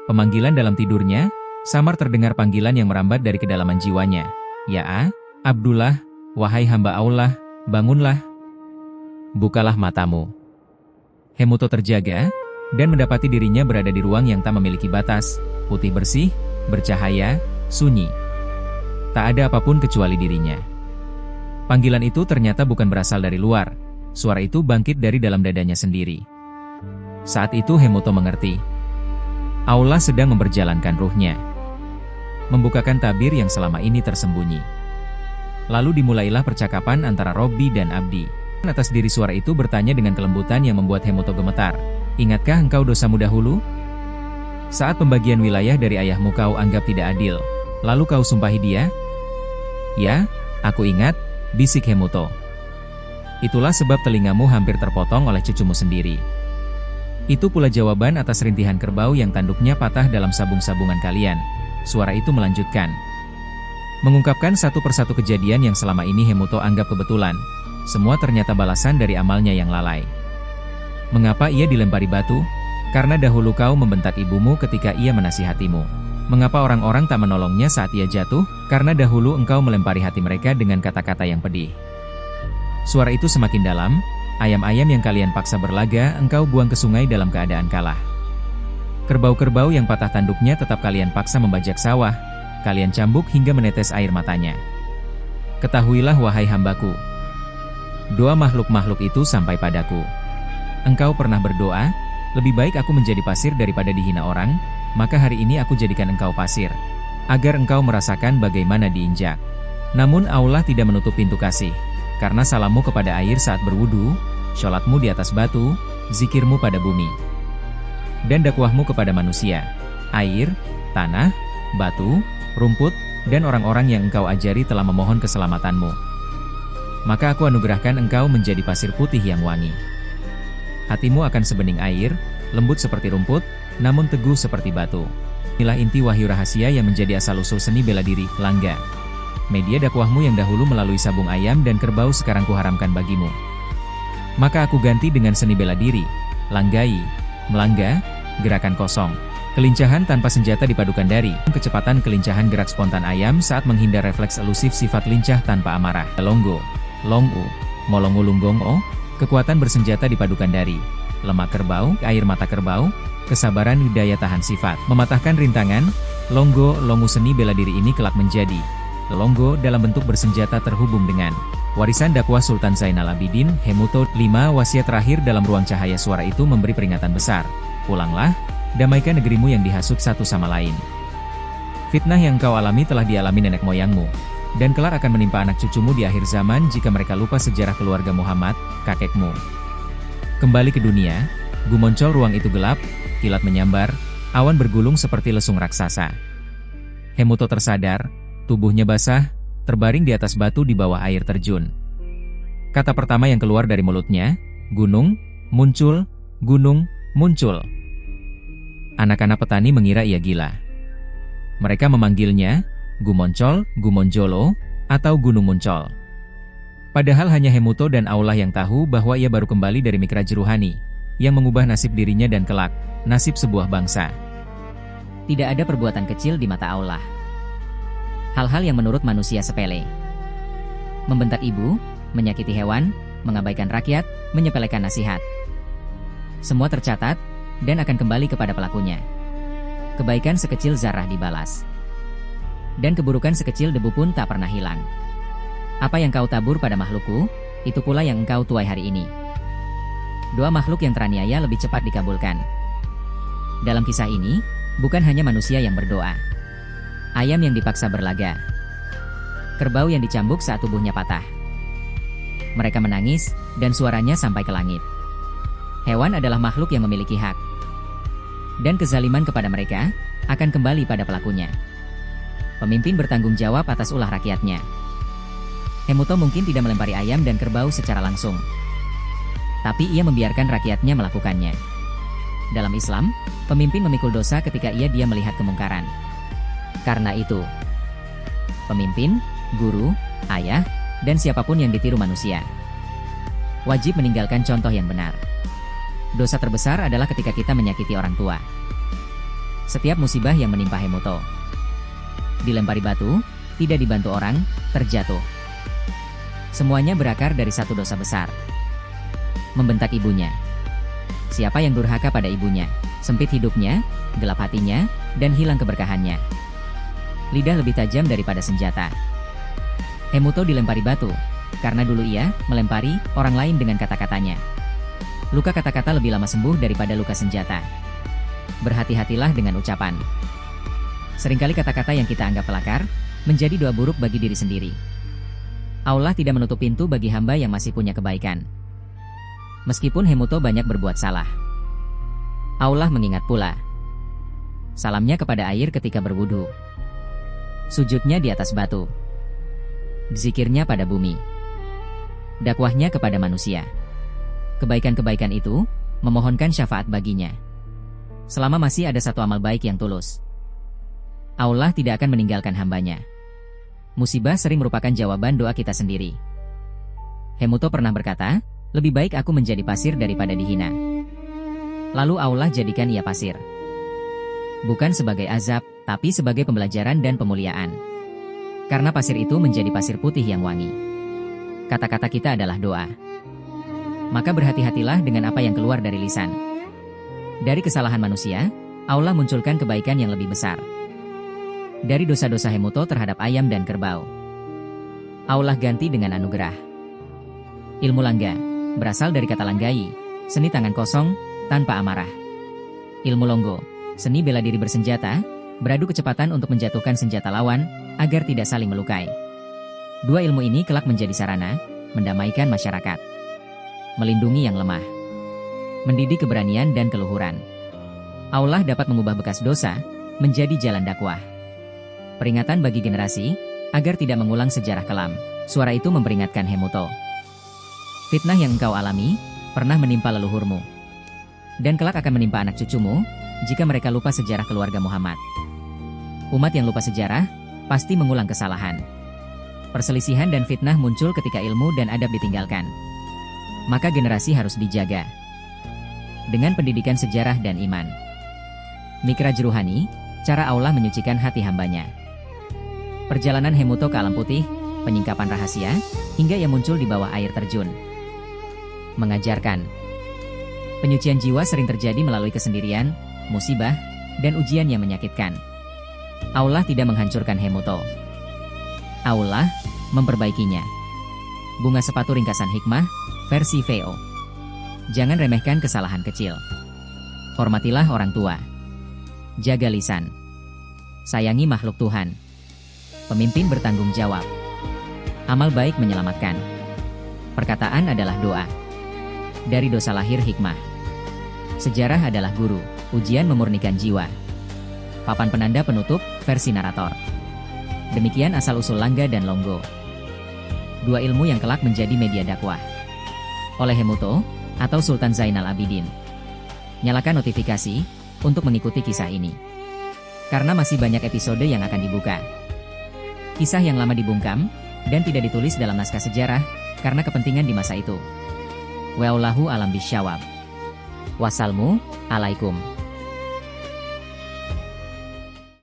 Pemanggilan dalam tidurnya, samar terdengar panggilan yang merambat dari kedalaman jiwanya. Ya, Abdullah, wahai hamba Allah, bangunlah. Bukalah matamu. Hemuto terjaga, dan mendapati dirinya berada di ruang yang tak memiliki batas, putih bersih, bercahaya, sunyi. Tak ada apapun kecuali dirinya. Panggilan itu ternyata bukan berasal dari luar, suara itu bangkit dari dalam dadanya sendiri. Saat itu Hemuto mengerti. Allah sedang memperjalankan ruhnya. Membukakan tabir yang selama ini tersembunyi. Lalu dimulailah percakapan antara Robbi dan Abdi. Atas diri suara itu bertanya dengan kelembutan yang membuat Hemuto gemetar. Ingatkah engkau dosamu dahulu? Saat pembagian wilayah dari ayahmu kau anggap tidak adil, lalu kau sumpahi dia? Ya, aku ingat, bisik Hemuto. Itulah sebab telingamu hampir terpotong oleh cucumu sendiri. Itu pula jawaban atas rintihan kerbau yang tanduknya patah dalam sabung-sabungan kalian. Suara itu melanjutkan. Mengungkapkan satu persatu kejadian yang selama ini Hemuto anggap kebetulan. Semua ternyata balasan dari amalnya yang lalai. Mengapa ia dilempari batu? Karena dahulu kau membentak ibumu ketika ia menasihatimu. Mengapa orang-orang tak menolongnya saat ia jatuh? Karena dahulu engkau melempari hati mereka dengan kata-kata yang pedih. Suara itu semakin dalam. Ayam-ayam yang kalian paksa berlaga, engkau buang ke sungai dalam keadaan kalah. Kerbau-kerbau yang patah tanduknya tetap kalian paksa membajak sawah. Kalian cambuk hingga menetes air matanya. Ketahuilah wahai hambaku. Doa makhluk-makhluk itu sampai padaku. Engkau pernah berdoa, lebih baik aku menjadi pasir daripada dihina orang, maka hari ini aku jadikan engkau pasir, agar engkau merasakan bagaimana diinjak. Namun Allah tidak menutup pintu kasih. Karena salammu kepada air saat berwudu, sholatmu di atas batu, zikirmu pada bumi, dan dakwahmu kepada manusia, air, tanah, batu, rumput, dan orang-orang yang engkau ajari telah memohon keselamatanmu. Maka aku anugerahkan engkau menjadi pasir putih yang wangi. Hatimu akan sebening air, lembut seperti rumput, namun teguh seperti batu. Inilah inti wahyu rahasia yang menjadi asal-usul seni bela diri, Langga. Media dakwahmu yang dahulu melalui sabung ayam dan kerbau sekarang kuharamkan bagimu. Maka aku ganti dengan seni bela diri, Langgai, Melangga, gerakan kosong. Kelincahan tanpa senjata dipadukan dari kecepatan kelincahan gerak spontan ayam saat menghindar refleks elusif sifat lincah tanpa amarah. Longgo, Longu, Molongu Lunggong-o, kekuatan bersenjata dipadukan dari lemak kerbau, air mata kerbau, kesabaran daya tahan sifat. Mematahkan rintangan, Longgo, Longu seni bela diri ini kelak menjadi Longgo dalam bentuk bersenjata terhubung dengan warisan dakwah Sultan Zainal Abidin, Hemuto. 5. Wasiat terakhir dalam ruang cahaya suara itu memberi peringatan besar. Pulanglah, damaikan negerimu yang dihasut satu sama lain. Fitnah yang kau alami telah dialami nenek moyangmu, dan kelak akan menimpa anak cucumu di akhir zaman jika mereka lupa sejarah keluarga Muhammad, kakekmu. Kembali ke dunia, gumoncol ruang itu gelap, kilat menyambar, awan bergulung seperti lesung raksasa. Hemuto tersadar. Tubuhnya basah, terbaring di atas batu di bawah air terjun. Kata pertama yang keluar dari mulutnya, gunung, muncul, gunung, muncul. Anak-anak petani mengira ia gila. Mereka memanggilnya, Gumoncol, Gumonjolo, atau Gunung Muncol. Padahal hanya Hemuto dan Allah yang tahu bahwa ia baru kembali dari mikraj ruhani, yang mengubah nasib dirinya dan kelak, nasib sebuah bangsa. Tidak ada perbuatan kecil di mata Allah. Hal-hal yang menurut manusia sepele. Membentak ibu, menyakiti hewan, mengabaikan rakyat, menyepelekan nasihat. Semua tercatat, dan akan kembali kepada pelakunya. Kebaikan sekecil zarah dibalas. Dan keburukan sekecil debu pun tak pernah hilang. Apa yang kau tabur pada makhlukku, itu pula yang engkau tuai hari ini. Doa makhluk yang teraniaya lebih cepat dikabulkan. Dalam kisah ini, bukan hanya manusia yang berdoa. Ayam yang dipaksa berlaga. Kerbau yang dicambuk saat tubuhnya patah. Mereka menangis, dan suaranya sampai ke langit. Hewan adalah makhluk yang memiliki hak. Dan kezaliman kepada mereka, akan kembali pada pelakunya. Pemimpin bertanggung jawab atas ulah rakyatnya. Hemuto mungkin tidak melempari ayam dan kerbau secara langsung. Tapi ia membiarkan rakyatnya melakukannya. Dalam Islam, pemimpin memikul dosa ketika ia melihat kemungkaran. Karena itu, pemimpin, guru, ayah, dan siapapun yang ditiru manusia wajib meninggalkan contoh yang benar. Dosa terbesar adalah ketika kita menyakiti orang tua. Setiap musibah yang menimpa Hemuto, dilempari batu, tidak dibantu orang, terjatuh. Semuanya berakar dari satu dosa besar. Membentak ibunya. Siapa yang durhaka pada ibunya, sempit hidupnya, gelap hatinya, dan hilang keberkahannya. Lidah lebih tajam daripada senjata. Hemuto dilempari batu, karena dulu ia melempari orang lain dengan kata-katanya. Luka kata-kata lebih lama sembuh daripada luka senjata. Berhati-hatilah dengan ucapan. Seringkali kata-kata yang kita anggap pelakar, menjadi doa buruk bagi diri sendiri. Allah tidak menutup pintu bagi hamba yang masih punya kebaikan. Meskipun Hemuto banyak berbuat salah, Allah mengingat pula. Salamnya kepada air ketika berwudu. Sujudnya di atas batu. Zikirnya pada bumi. Dakwahnya kepada manusia. Kebaikan-kebaikan itu memohonkan syafaat baginya. Selama masih ada satu amal baik yang tulus, Allah tidak akan meninggalkan hambanya. Musibah sering merupakan jawaban doa kita sendiri. Hemuto pernah berkata, lebih baik aku menjadi pasir daripada dihina. Lalu Allah jadikan ia pasir. Bukan sebagai azab, tapi sebagai pembelajaran dan pemuliaan. Karena pasir itu menjadi pasir putih yang wangi. Kata-kata kita adalah doa. Maka berhati-hatilah dengan apa yang keluar dari lisan. Dari kesalahan manusia, Allah munculkan kebaikan yang lebih besar. Dari dosa-dosa Hemuto terhadap ayam dan kerbau, Allah ganti dengan anugerah. Ilmu langga berasal dari kata langgai, seni tangan kosong, tanpa amarah. Ilmu longgo, seni bela diri bersenjata, beradu kecepatan untuk menjatuhkan senjata lawan, agar tidak saling melukai. Dua ilmu ini kelak menjadi sarana, mendamaikan masyarakat. Melindungi yang lemah. Mendidik keberanian dan keluhuran. Allah dapat mengubah bekas dosa, menjadi jalan dakwah. Peringatan bagi generasi, agar tidak mengulang sejarah kelam. Suara itu memperingatkan Hemuto. Fitnah yang engkau alami, pernah menimpa leluhurmu. Dan kelak akan menimpa anak cucumu, jika mereka lupa sejarah keluarga Muhammad. Umat yang lupa sejarah, pasti mengulang kesalahan. Perselisihan dan fitnah muncul ketika ilmu dan adab ditinggalkan. Maka generasi harus dijaga. Dengan pendidikan sejarah dan iman. Mikraj ruhani, cara Allah menyucikan hati hambanya. Perjalanan Hemuto ke alam putih, penyingkapan rahasia, hingga ia muncul di bawah air terjun. Mengajarkan. Penyucian jiwa sering terjadi melalui kesendirian, musibah, dan ujian yang menyakitkan. Allah tidak menghancurkan Hemuto. Allah memperbaikinya. Bunga sepatu ringkasan hikmah, versi VO. Jangan remehkan kesalahan kecil. Hormatilah orang tua. Jaga lisan. Sayangi makhluk Tuhan. Pemimpin bertanggung jawab. Amal baik menyelamatkan. Perkataan adalah doa. Dari dosa lahir hikmah. Sejarah adalah guru, ujian memurnikan jiwa. Papan penanda penutup, versi narator. Demikian asal-usul langga dan longgo. Dua ilmu yang kelak menjadi media dakwah. Oleh Hemuto, atau Sultan Zainal Abidin. Nyalakan notifikasi, untuk mengikuti kisah ini. Karena masih banyak episode yang akan dibuka. Kisah yang lama dibungkam, dan tidak ditulis dalam naskah sejarah, karena kepentingan di masa itu. Wallahu alam bisyawab. Wassalmu alaikum.